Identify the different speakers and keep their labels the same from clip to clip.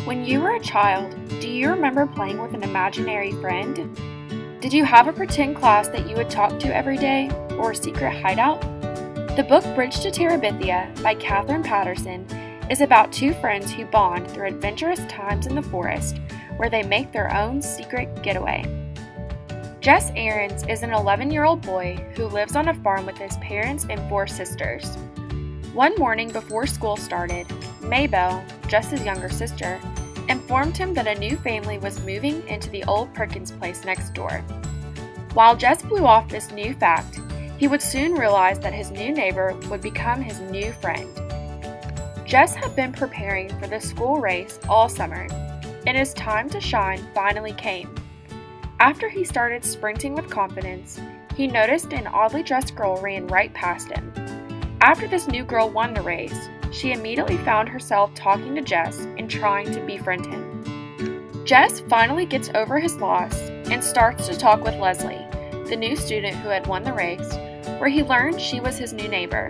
Speaker 1: When you were a child, do you remember playing with an imaginary friend? Did you have a pretend class that you would talk to every day, or a secret hideout? The book Bridge to Terabithia by Katherine Patterson is about two friends who bond through adventurous times in the forest where they make their own secret getaway. Jess Aarons is an 11-year-old boy who lives on a farm with his parents and four sisters. One morning before school started, Maybelle, Jess's younger sister, informed him that a new family was moving into the old Perkins place next door. While Jess blew off this new fact, he would soon realize that his new neighbor would become his new friend. Jess had been preparing for the school race all summer, and his time to shine finally came. After he started sprinting with confidence, he noticed an oddly dressed girl ran right past him. After this new girl won the race, she immediately found herself talking to Jess and trying to befriend him. Jess finally gets over his loss and starts to talk with Leslie, the new student who had won the race, where he learned she was his new neighbor.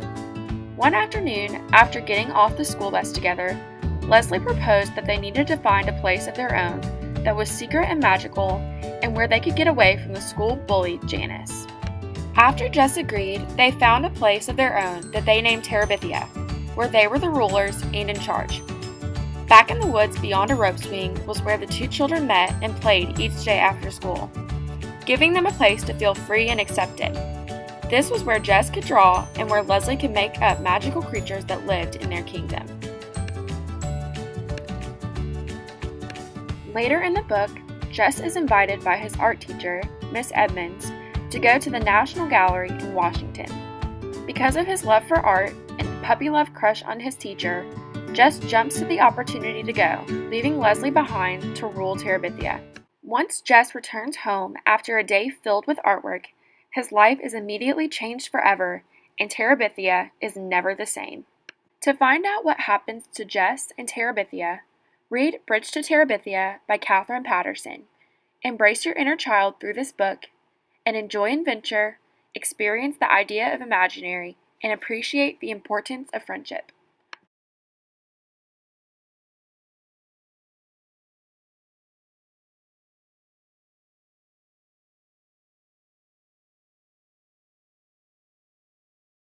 Speaker 1: One afternoon, after getting off the school bus together, Leslie proposed that they needed to find a place of their own that was secret and magical and where they could get away from the school bully Janice. After Jess agreed, they found a place of their own that they named Terabithia, where they were the rulers and in charge. Back in the woods beyond a rope swing was where the two children met and played each day after school, giving them a place to feel free and accepted. This was where Jess could draw and where Leslie could make up magical creatures that lived in their kingdom. Later in the book, Jess is invited by his art teacher, Miss Edmonds, to go to the National Gallery in Washington. Because of his love for art and puppy love crush on his teacher, Jess jumps to the opportunity to go, leaving Leslie behind to rule Terabithia. Once Jess returns home after a day filled with artwork, his life is immediately changed forever, and Terabithia is never the same. To find out what happens to Jess and Terabithia, read Bridge to Terabithia by Katherine Patterson. Embrace your inner child through this book, and enjoy adventure, experience the idea of imaginary, and appreciate the importance of friendship.